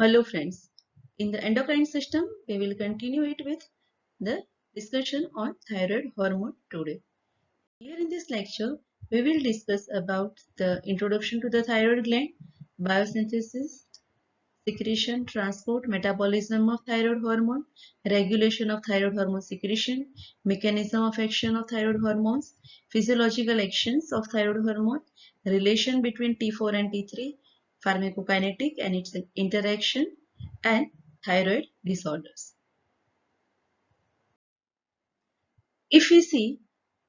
Hello friends. In the endocrine system, we will continue it with the discussion on thyroid hormone today. Here in this lecture, we will discuss about the introduction to the thyroid gland, biosynthesis, secretion, transport, metabolism of thyroid hormone, regulation of thyroid hormone secretion, mechanism of action of thyroid hormones, physiological actions of thyroid hormone, relation between T4 and T3, pharmacokinetic and its interaction, and thyroid disorders. If we see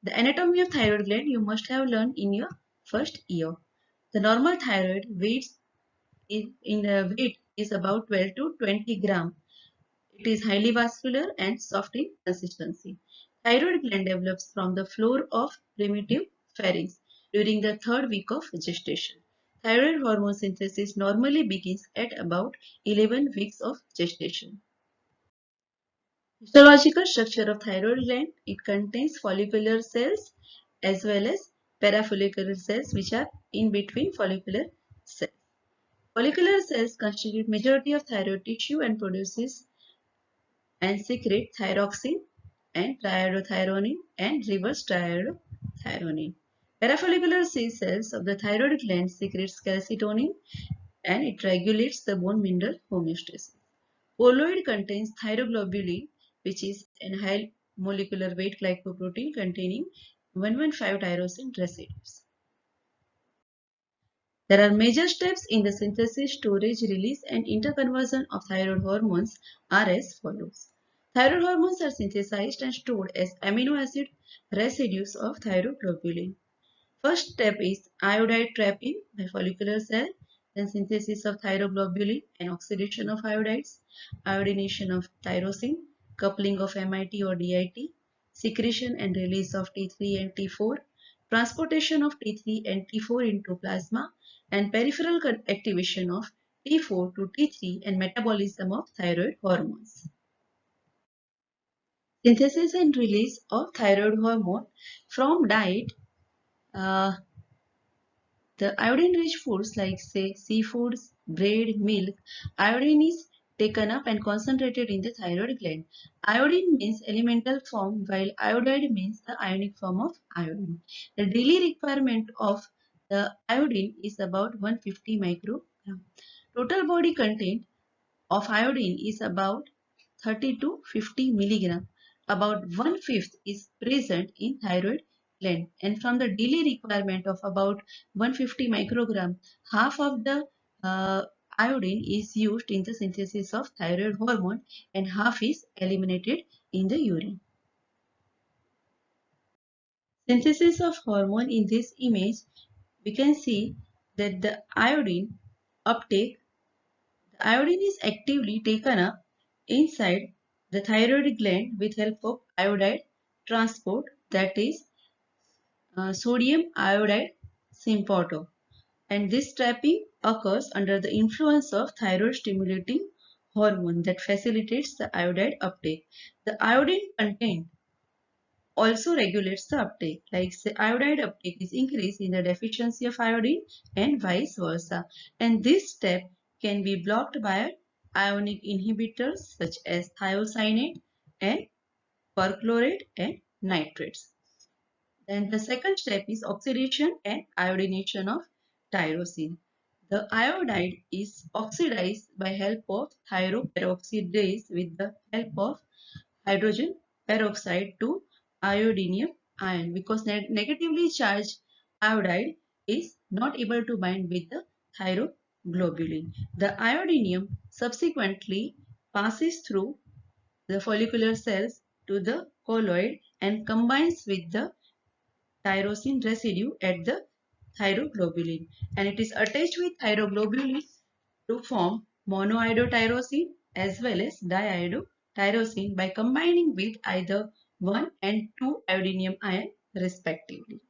the anatomy of thyroid gland, you must have learned in your first year. The normal thyroid weight is about 12 to 20 gram. It is highly vascular and soft in consistency. Thyroid gland develops from the floor of primitive pharynx during the third week of gestation. Thyroid hormone synthesis normally begins at about 11 weeks of gestation. Histological structure of thyroid gland. It contains follicular cells as well as parafollicular cells which are in between follicular cells. Follicular cells constitute majority of thyroid tissue and produces and secrete thyroxine and triiodothyronine and reverse triiodothyronine. Parafollicular cells of the thyroid gland secretes calcitonin and it regulates the bone mineral homeostasis. Colloid contains thyroglobulin, which is a high molecular weight glycoprotein containing 115 tyrosine residues. There are major steps in the synthesis, storage, release, and interconversion of thyroid hormones are as follows. Thyroid hormones are synthesized and stored as amino acid residues of thyroglobulin. First step is iodide trapping by follicular cell, then synthesis of thyroglobulin and oxidation of iodides, iodination of tyrosine, coupling of MIT or DIT, secretion and release of T3 and T4, transportation of T3 and T4 into plasma, and peripheral activation of T4 to T3 and metabolism of thyroid hormones. Synthesis and release of thyroid hormone from diet. The iodine-rich foods like say seafoods, bread, milk, iodine is taken up and concentrated in the thyroid gland. Iodine means elemental form while iodide means the ionic form of iodine. The daily requirement of the iodine is about 150 microgram. Total body content of iodine is about 30 to 50 milligram. About 1/5 is present in thyroid gland, and from the daily requirement of about 150 microgram, half of the iodine is used in the synthesis of thyroid hormone and half is eliminated in the urine. Synthesis of hormone. In this image, we can see that the iodine is actively taken up inside the thyroid gland with help of iodide transport, that is sodium iodide symphoto, and this trapping occurs under the influence of thyroid stimulating hormone that facilitates the iodide uptake. The iodine content also regulates the uptake, like say iodide uptake is increased in the deficiency of iodine and vice versa, and this step can be blocked by ionic inhibitors such as thiocyanate and perchlorate and nitrates. Then the second step is oxidation and iodination of tyrosine. The iodide is oxidized by help of thyroperoxidase with the help of hydrogen peroxide to iodinium ion, because negatively charged iodide is not able to bind with the thyroglobulin. The iodinium subsequently passes through the follicular cells to the colloid and combines with the tyrosine residue at the thyroglobulin, and it is attached with thyroglobulin to form monoiodotyrosine as well as diiodotyrosine by combining with either 1 and 2 iodinium ion respectively.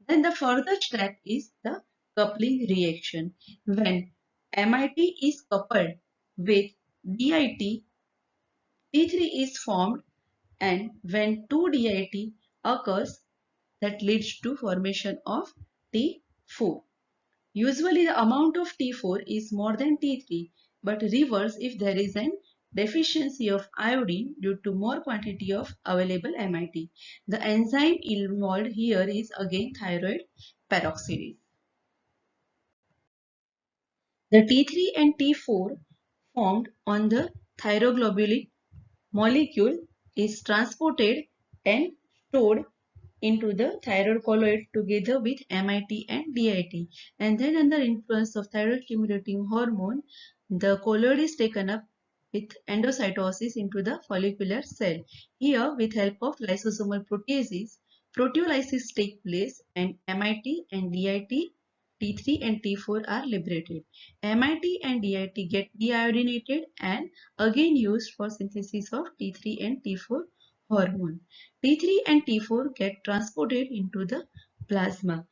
Then the further step is the coupling reaction. When MIT is coupled with DIT, T3 is formed, and when 2-DIT occurs, that leads to formation of T4. Usually the amount of T4 is more than T3, but reverse if there is an deficiency of iodine due to more quantity of available MIT. The enzyme involved here is again thyroid peroxidase. The T3 and T4 formed on the thyroglobulin molecule is transported and stored into the thyroid colloid together with MIT and DIT, and then under influence of thyroid stimulating hormone, the colloid is taken up with endocytosis into the follicular cell. Here, with help of lysosomal proteases, proteolysis takes place and MIT and DIT, T3 and T4 are liberated. MIT and DIT get deiodinated and again used for synthesis of T3 and T4 hormone. T3 and T4 get transported into the plasma.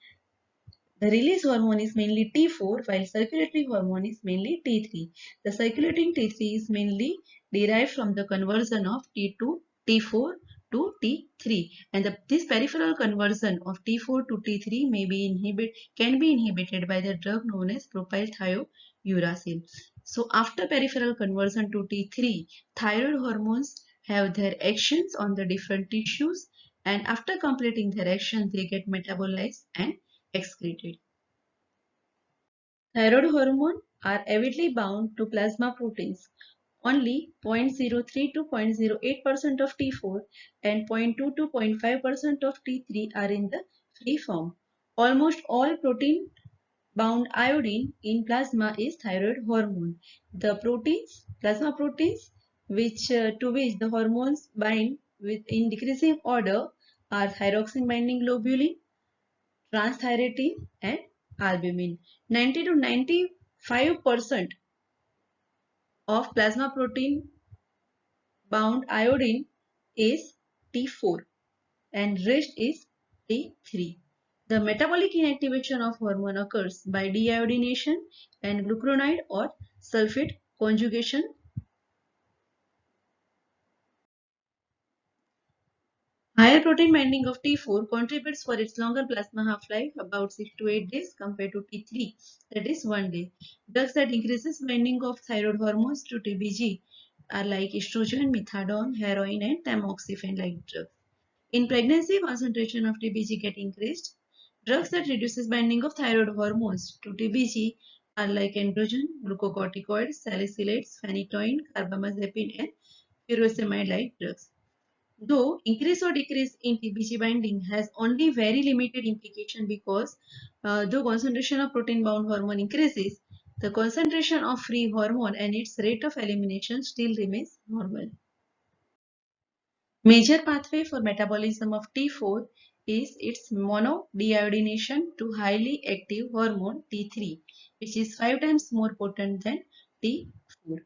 The release hormone is mainly T4 while circulatory hormone is mainly T3. The circulating T3 is mainly derived from the conversion of T4 to T3, and this peripheral conversion of T4 to T3 can be inhibited by the drug known as propylthiouracil. So after peripheral conversion to T3, thyroid hormones have their actions on the different tissues, and after completing their action they get metabolized and excreted. Thyroid hormone are avidly bound to plasma proteins. Only 0.03 to 0.08% of T4 and 0.2 to 0.5% of T3 are in the free form. Almost all protein bound iodine in plasma is thyroid hormone. The proteins, plasma proteins, to which the hormones bind with in decreasing order are thyroxine binding globulin, transthyretin, and albumin. 90 to 95% of plasma protein bound iodine is T4 and rest is T3. The metabolic inactivation of hormone occurs by deiodination and glucuronide or sulfate conjugation. Higher protein binding of T4 contributes for its longer plasma half-life, about 6 to 8 days compared to T3, that is 1 day. Drugs that increases binding of thyroid hormones to TBG are like estrogen, methadone, heroin, and tamoxifen-like drugs. In pregnancy, concentration of TBG get increased. Drugs that reduces binding of thyroid hormones to TBG are like androgen, glucocorticoids, salicylates, phenytoin, carbamazepine, and furosemide-like drugs. Though increase or decrease in TBG binding has only very limited implication because though concentration of protein-bound hormone increases, the concentration of free hormone and its rate of elimination still remains normal. Major pathway for metabolism of T4 is its monodeiodination to highly active hormone T3, which is 5 times more potent than T4.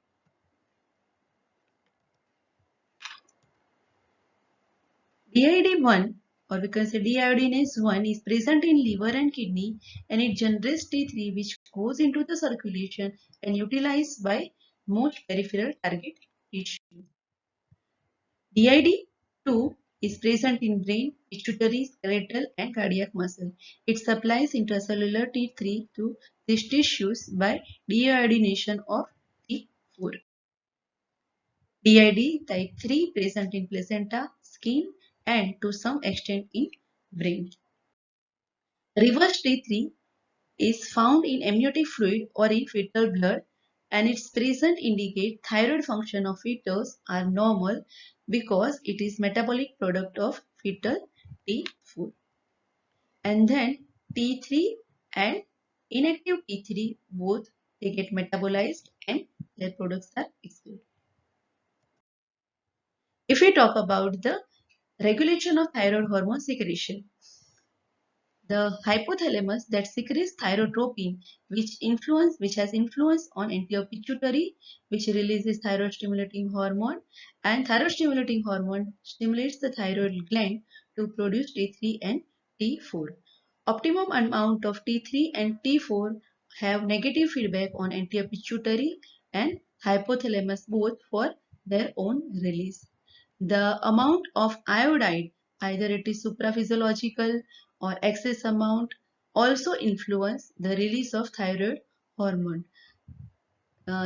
DID1 or we can say deiodinase 1 is present in liver and kidney and it generates T3 which goes into the circulation and utilized by most peripheral target tissue. DID2 is present in brain, pituitary, skeletal and cardiac muscle. It supplies intracellular T3 to these tissues by deiodination of T4. DID type 3 present in placenta, skin and to some extent in brain. Reverse T3 is found in amniotic fluid or in fetal blood and its presence indicates thyroid function of fetus are normal because it is metabolic product of fetal T4. And then T3 and inactive T3 both they get metabolized and their products are excreted. If we talk about the regulation of thyroid hormone secretion, the hypothalamus that secretes thyrotropin, which has influence on anterior pituitary, which releases thyroid stimulating hormone, and thyroid stimulating hormone stimulates the thyroid gland to produce T3 and T4. Optimum amount of T3 and T4 have negative feedback on anterior pituitary and hypothalamus both for their own release. The amount of iodide, either it is supraphysiological or excess amount, also influence the release of thyroid hormone.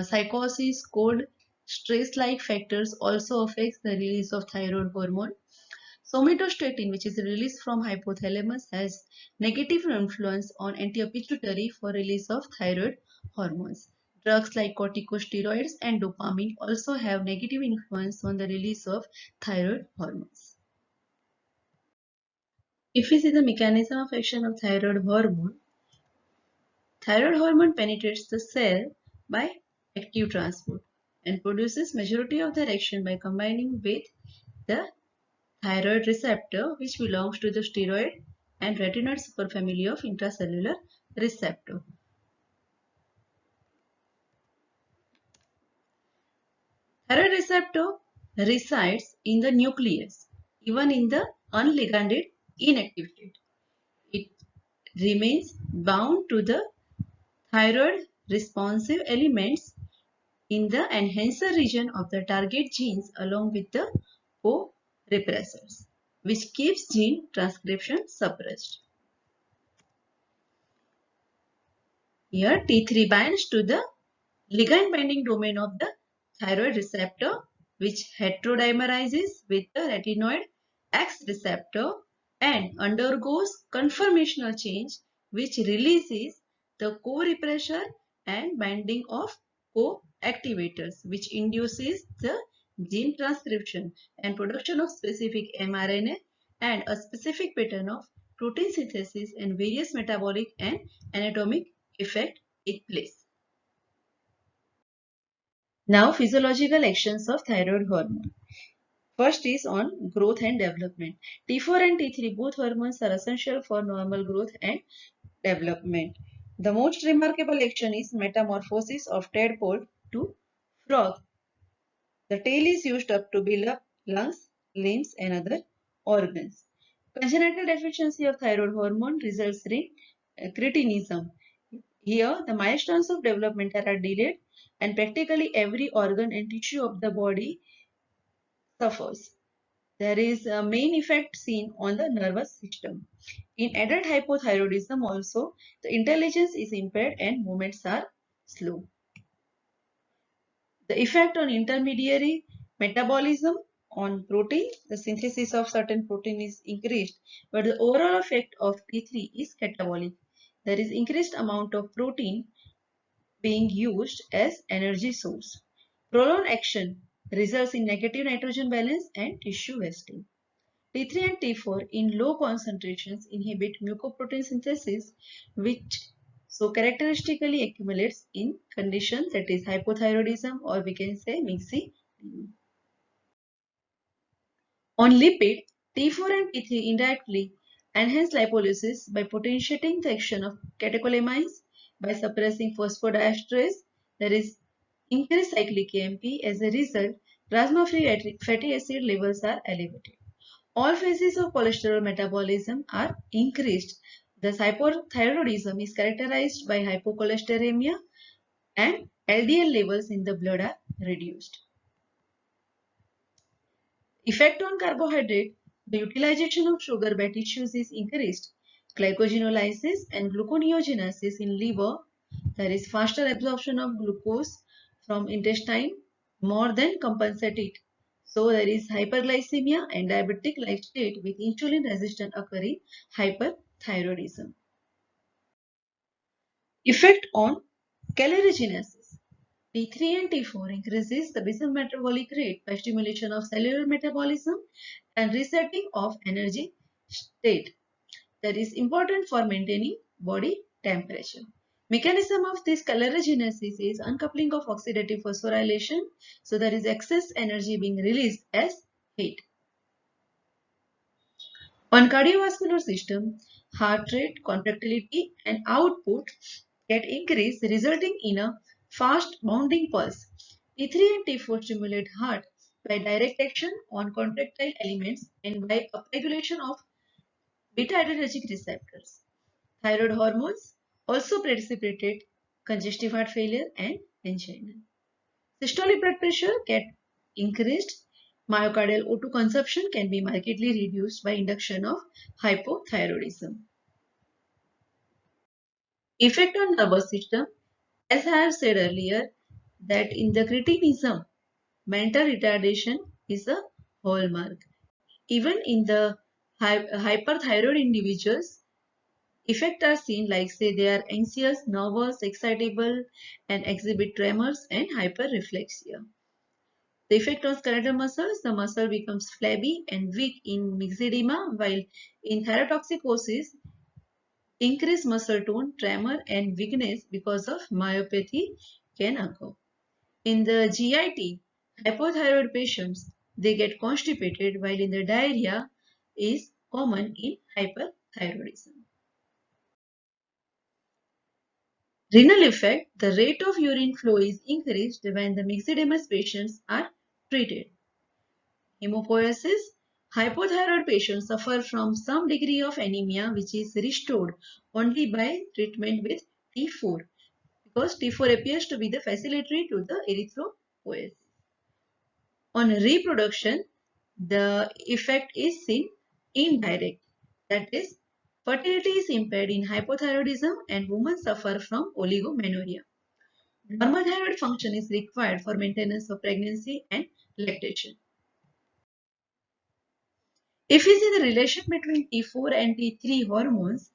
psychosis, cold, stress-like factors also affects the release of thyroid hormone. Somatostatin, which is released from hypothalamus, has negative influence on anti-pituitary for release of thyroid hormones. Drugs like corticosteroids and dopamine also have negative influence on the release of thyroid hormones. If we see the mechanism of action of thyroid hormone penetrates the cell by active transport and produces majority of their action by combining with the thyroid receptor, which belongs to the steroid and retinoid superfamily of intracellular receptor. Thyroid receptor resides in the nucleus, even in the unliganded inactive state. It remains bound to the thyroid responsive elements in the enhancer region of the target genes along with the co-repressors, which keeps gene transcription suppressed. Here T3 binds to the ligand binding domain of the thyroid receptor, which heterodimerizes with the retinoid X receptor and undergoes conformational change, which releases the co-repressor and binding of co-activators, which induces the gene transcription and production of specific mRNA and a specific pattern of protein synthesis and various metabolic and anatomic effects take place. Now, physiological actions of thyroid hormone. First is on growth and development. T4 and T3 both hormones are essential for normal growth and development. The most remarkable action is metamorphosis of tadpole to frog. The tail is used up to build up lungs, limbs and other organs. Congenital deficiency of thyroid hormone results in cretinism. Here, the milestones of development are delayed and practically every organ and tissue of the body suffers. There is a main effect seen on the nervous system. In adult hypothyroidism also, the intelligence is impaired and movements are slow. The effect on intermediary metabolism on protein, the synthesis of certain protein is increased, but the overall effect of T3 is catabolic. There is increased amount of protein being used as energy source. Prolonged action results in negative nitrogen balance and tissue wasting. T3 and T4 in low concentrations inhibit mucoprotein synthesis, which so characteristically accumulates in condition that is hypothyroidism, or we can say MIG-C. On lipid, T4 and T3 indirectly enhance lipolysis by potentiating the action of catecholamines by suppressing phosphodiesterase. There is increased cyclic AMP. As a result, plasma-free fatty acid levels are elevated. All phases of cholesterol metabolism are increased. Thus, hypothyroidism is characterized by hypocholesteremia and LDL levels in the blood are reduced. Effect on carbohydrate, the utilization of sugar by tissues is increased. Glycogenolysis and gluconeogenesis in liver, there is faster absorption of glucose from intestine more than compensate it. So there is hyperglycemia and diabetic-like state with insulin resistance occurring hyperthyroidism. Effect on calorigenesis. T3 and T4 increases the basal metabolic rate by stimulation of cellular metabolism and resetting of energy state. That is important for maintaining body temperature. Mechanism of this calorigenesis is uncoupling of oxidative phosphorylation, so there is excess energy being released as heat. On cardiovascular system, heart rate, contractility and output get increased, resulting in a fast bounding pulse. T3 and T4 stimulate heart by direct action on contractile elements and by upregulation of beta-adrenergic receptors. Thyroid hormones also precipitate congestive heart failure and angina. Systolic blood pressure get increased. Myocardial O2 consumption can be markedly reduced by induction of hypothyroidism. Effect on nervous system. As I have said earlier, that in the cretinism, mental retardation is a hallmark. Even in the hyperthyroid individuals, effects are seen like say they are anxious, nervous, excitable and exhibit tremors and hyperreflexia. The effect on skeletal muscles, the muscle becomes flabby and weak in myxedema, while in thyrotoxicosis, increased muscle tone, tremor and weakness because of myopathy can occur. In the GIT, hypothyroid patients, they get constipated while in the diarrhea is common in hyperthyroidism. Renal effect, the rate of urine flow is increased when the myxedemus patients are treated. Hemopoiesis, hypothyroid patients suffer from some degree of anemia which is restored only by treatment with T4 because T4 appears to be the facilitator to the erythropoiesis. On reproduction, the effect is seen indirect. That is, fertility is impaired in hypothyroidism and women suffer from oligomenorrhea. Normal thyroid function is required for maintenance of pregnancy and lactation. If we see the relation between T4 and T3 hormones,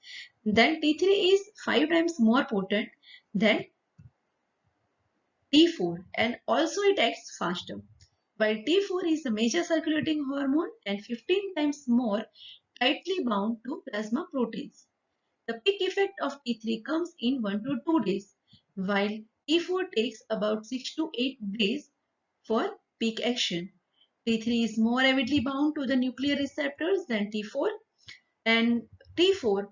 then T3 is 5 times more potent than T4 and also it acts faster. While T4 is a major circulating hormone and 15 times more tightly bound to plasma proteins. The peak effect of T3 comes in 1 to 2 days, while T4 takes about 6 to 8 days for peak action. T3 is more avidly bound to the nuclear receptors than T4, and T4,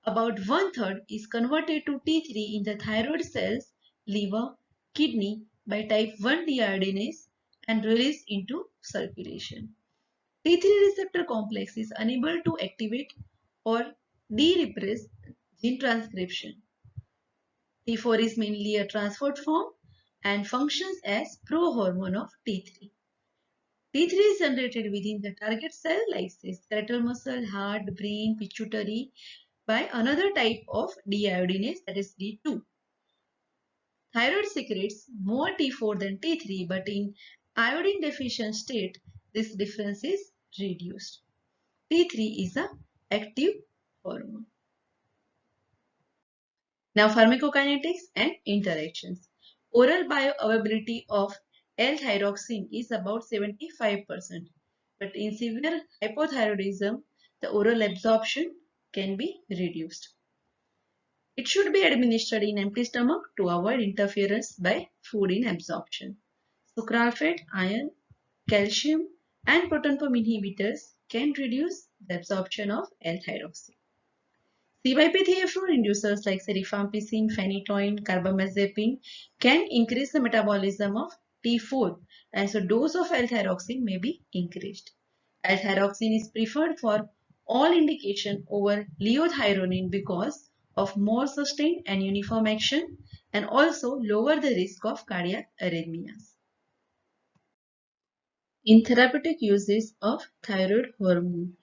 about one third, is converted to T3 in the thyroid cells, liver, kidney by type 1 deiodinase and released into circulation. T3 receptor complex is unable to activate or de-repress gene transcription. T4 is mainly a transport form and functions as prohormone of T3. T3 is generated within the target cell like say skeletal muscle, heart, brain, pituitary by another type of deiodinase that is D2. Thyroid secretes more T4 than T3 but in iodine deficient state this difference is reduced. T3 is a active hormone. Now pharmacokinetics and interactions. Oral bioavailability of L-thyroxine is about 75%, but in severe hypothyroidism, the oral absorption can be reduced. It should be administered in empty stomach to avoid interference by food in absorption. Sucralfate, iron, calcium, and proton pump inhibitors can reduce the absorption of L-thyroxine. CYP3A4 inducers like rifampicin, phenytoin, carbamazepine can increase the metabolism of T4 and so dose of L-thyroxine may be increased. L-thyroxine is preferred for all indication over liothyronine because of more sustained and uniform action and also lower the risk of cardiac arrhythmias. In therapeutic uses of thyroid hormone,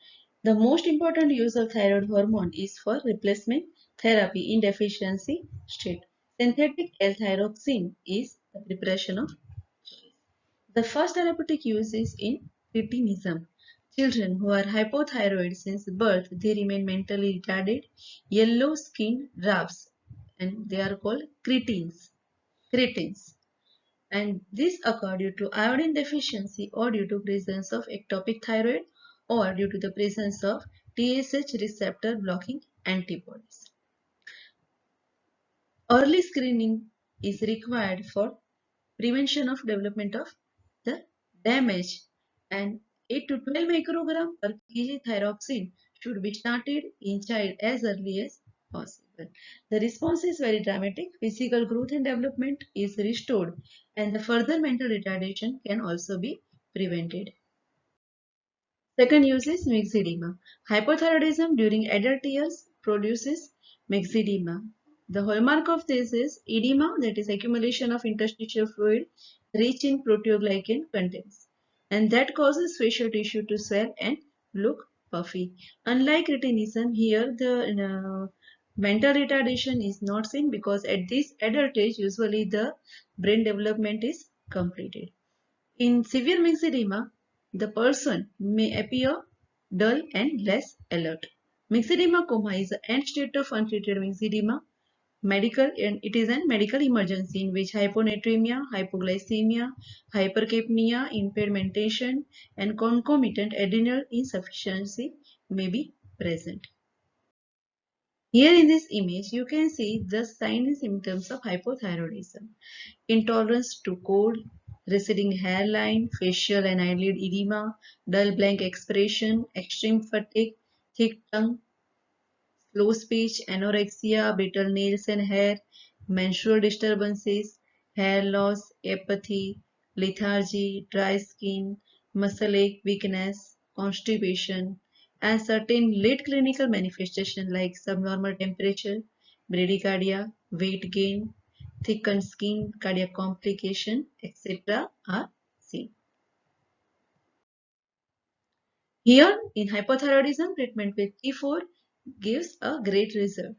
the most important use of thyroid hormone is for replacement therapy in deficiency state. Synthetic L-thyroxine is the preparation of choice. The first therapeutic use is in cretinism. Children who are hypothyroid since birth, they remain mentally retarded, yellow skin rafts, and they are called cretins. Cretins. And this occur due to iodine deficiency or due to presence of ectopic thyroid or due to the presence of TSH receptor blocking antibodies. Early screening is required for prevention of development of the damage and 8 to 12 microgram per kg thyroxine should be started in child as early as possible. The response is very dramatic. Physical growth and development is restored and the further mental retardation can also be prevented. Second use is myxedema. Hypothyroidism during adult years produces myxedema. The hallmark of this is edema, that is accumulation of interstitial fluid rich in proteoglycan contents, and that causes facial tissue to swell and look puffy. Unlike retinism, here the Mental retardation is not seen because at this adult age, usually the brain development is completed. In severe myxedema, the person may appear dull and less alert. Myxedema coma is the end state of untreated myxedema. And it is a medical emergency in which hyponatremia, hypoglycemia, hypercapnia, impaired mentation, and concomitant adrenal insufficiency may be present. Here in this image, you can see the signs and symptoms of hypothyroidism. Intolerance to cold, receding hairline, facial and eyelid edema, dull blank expression, extreme fatigue, thick tongue, slow speech, anorexia, brittle nails and hair, menstrual disturbances, hair loss, apathy, lethargy, dry skin, muscle ache, weakness, constipation, and certain late clinical manifestations like subnormal temperature, bradycardia, weight gain, thickened skin, cardiac complication, etc. are seen. Here, in hypothyroidism, treatment with T4 gives a great result.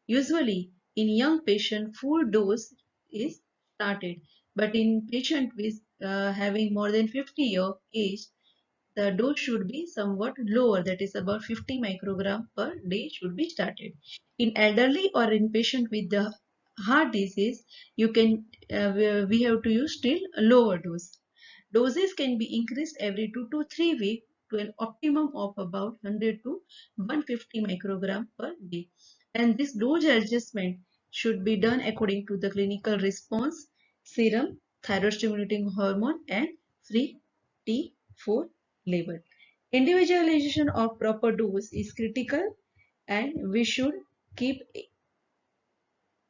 Usually, in young patient, full dose is started, but in patient with having more than 50-year age, the dose should be somewhat lower, that is about 50 microgram per day should be started. In elderly or in patient with the heart disease, you can we have to use still a lower dose. Doses can be increased every 2 to 3 weeks to an optimum of about 100 to 150 microgram per day. And this dose adjustment should be done according to the clinical response, serum, thyroid stimulating hormone, and free T4 level. Individualization of proper dose is critical, and we should keep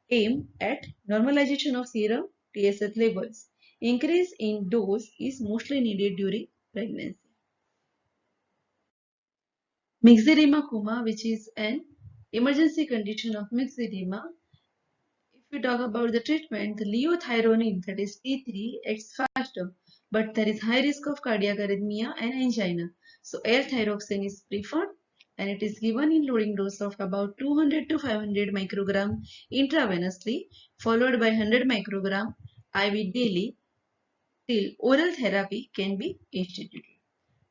aim at normalization of serum TSH levels. Increase in dose is mostly needed during pregnancy. Myxedema coma, which is an emergency condition of myxedema. If we talk about the treatment, the leothyronine, that is T3, acts faster, but there is high risk of cardiac arrhythmia and angina. So L-thyroxine is preferred, and it is given in loading dose of about 200 to 500 microgram intravenously, followed by 100 microgram IV daily till oral therapy can be instituted.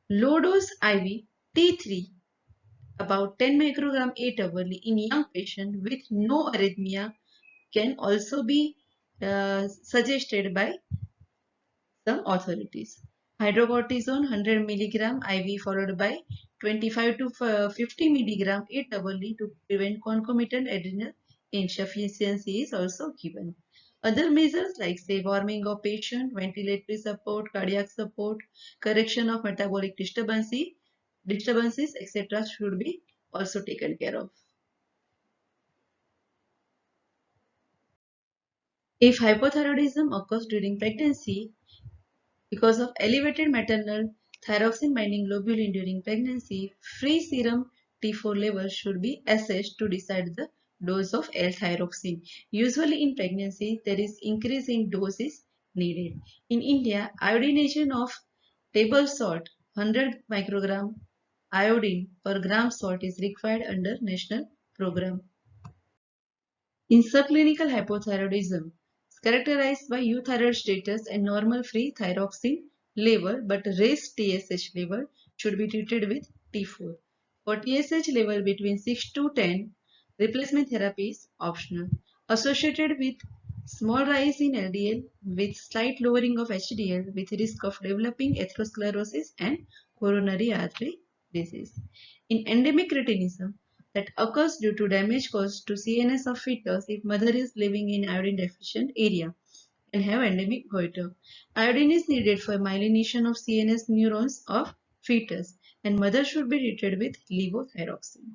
Low dose IV T3 about 10 microgram 8 hourly in young patient with no arrhythmia can also be suggested by some authorities. Hydrocortisone 100 milligram IV followed by 25 to 50 milligram 8 hourly to prevent concomitant adrenal insufficiency is also given. Other measures like say warming of patient, ventilatory support, cardiac support, correction of metabolic disturbances, etc. should be also taken care of. If hypothyroidism occurs during pregnancy, because of elevated maternal thyroxine binding globulin during pregnancy, free serum T4 levels should be assessed to decide the dose of L-thyroxine. Usually in pregnancy, there is increase in doses needed. In India, iodination of table salt 100 microgram iodine per gram salt is required under national program. In subclinical hypothyroidism, is characterized by euthyroid status and normal free thyroxine level but raised TSH level, should be treated with T4. For TSH level between 6 to 10, replacement therapy is optional. Associated with small rise in LDL with slight lowering of HDL with risk of developing atherosclerosis and coronary artery disease. In endemic cretinism, that occurs due to damage caused to CNS of fetus if mother is living in iodine deficient area and have endemic goiter. Iodine is needed for myelination of CNS neurons of fetus, and mother should be treated with levothyroxine.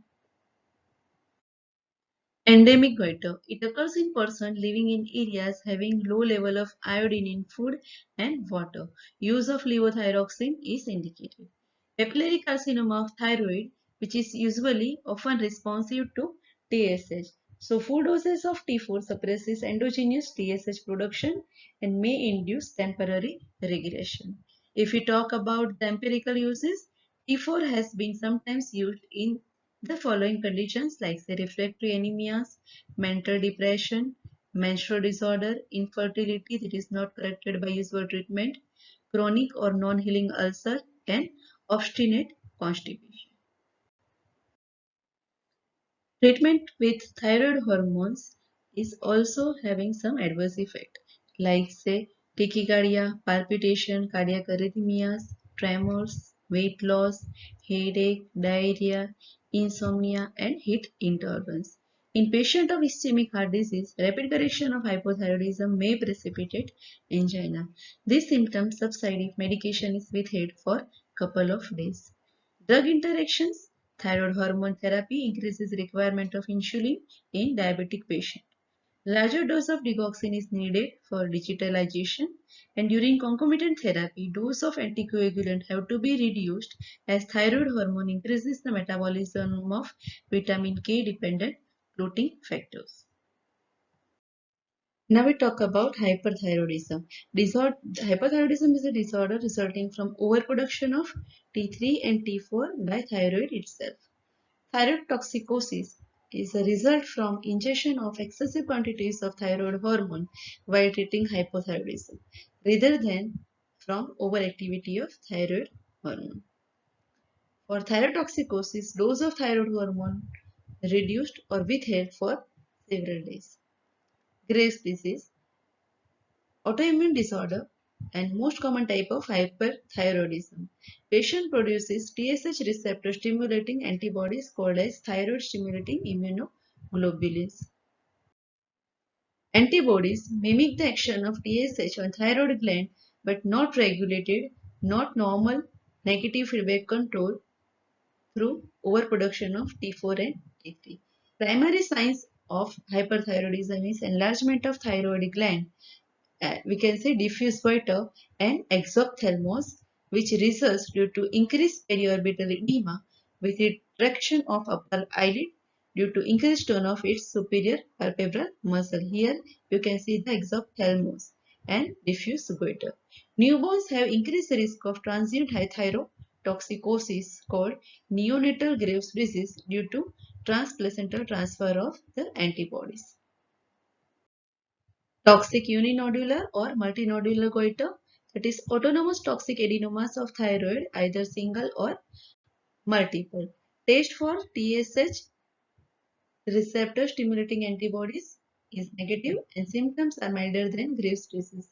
Endemic goiter. It occurs in persons living in areas having low level of iodine in food and water. Use of levothyroxine is indicated. Papillary carcinoma of thyroid, which is usually often responsive to TSH. So full doses of T4 suppresses endogenous TSH production and may induce temporary regression. If we talk about the empirical uses, T4 has been sometimes used in the following conditions like say refractory anemias, mental depression, menstrual disorder, infertility that is not corrected by usual treatment, chronic or non-healing ulcer, and obstinate constipation. Treatment with thyroid hormones is also having some adverse effect like say tachycardia, palpitation, cardiac arrhythmias, tremors, weight loss, headache, diarrhea, insomnia and heat intolerance. In patients of ischemic heart disease, rapid correction of hypothyroidism may precipitate angina. These symptoms subside if medication is withheld for couple of days. Drug interactions. Thyroid hormone therapy increases requirement of insulin in diabetic patients. Larger dose of digoxin is needed for digitalization, and during concomitant therapy, dose of anticoagulant have to be reduced as thyroid hormone increases the metabolism of vitamin K dependent clotting factors. Now we talk about hyperthyroidism. Hyperthyroidism is a disorder resulting from overproduction of T3 and T4 by thyroid itself. Thyroid toxicosis is a result from ingestion of excessive quantities of thyroid hormone while treating hypothyroidism rather than from overactivity of thyroid hormone. For thyrotoxicosis, dose of thyroid hormone reduced or withheld for several days. Graves' disease, autoimmune disorder, and most common type of hyperthyroidism. Patient produces TSH receptor stimulating antibodies called as thyroid stimulating immunoglobulins. Antibodies mimic the action of TSH on thyroid gland but not regulated, not normal negative feedback control through overproduction of T4 and T3. Primary signs of hyperthyroidism is enlargement of thyroid gland, we can say diffuse goiter and exophthalmos, which results due to increased periorbital edema with retraction of upper eyelid due to increased tone of its superior palpebral muscle. Here you can see the exophthalmos and diffuse goiter. Newborns have increased risk of transient thyrotoxicosis called neonatal Graves' disease due to transplacental transfer of the antibodies. Toxic uninodular or multinodular goiter, that is autonomous toxic adenomas of thyroid, either single or multiple. Test for TSH receptor stimulating antibodies is negative and symptoms are milder than Graves' disease.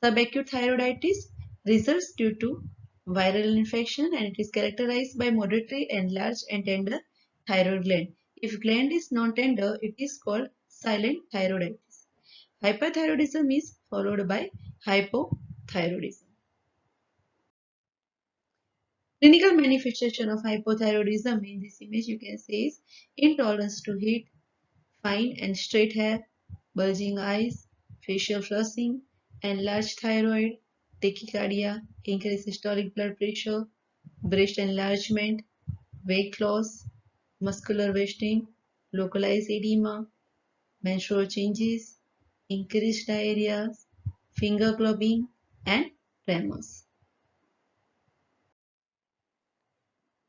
Subacute thyroiditis results due to viral infection and it is characterized by moderately enlarged and tender thyroid gland. If gland is non-tender, it is called silent thyroiditis. Hyperthyroidism is followed by hypothyroidism. Clinical manifestation of hypothyroidism in this image you can see is intolerance to heat, fine and straight hair, bulging eyes, facial flushing, enlarged thyroid, tachycardia, increased systolic blood pressure, breast enlargement, weight loss, muscular wasting, localized edema, menstrual changes, increased diarrhea, finger clubbing, and tremors.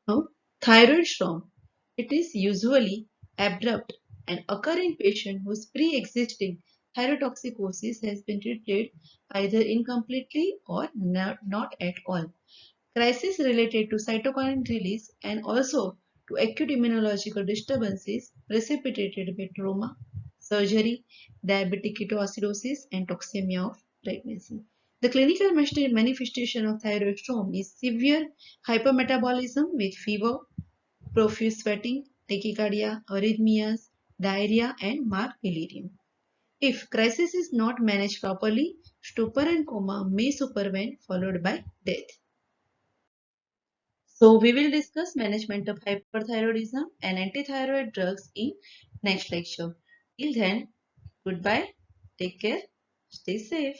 Now, thyroid storm. It is usually abrupt and occur in patient whose pre-existing thyrotoxicosis has been treated either incompletely or not at all. Crisis related to cytokine release and also to acute immunological disturbances precipitated by trauma, surgery, diabetic ketoacidosis, and toxemia of pregnancy. The clinical manifestation of thyroid storm is severe hypermetabolism with fever, profuse sweating, tachycardia, arrhythmias, diarrhea, and marked delirium. If crisis is not managed properly, stupor and coma may supervene followed by death. So we will discuss management of hyperthyroidism and antithyroid drugs in next lecture. Till then, goodbye, take care, stay safe.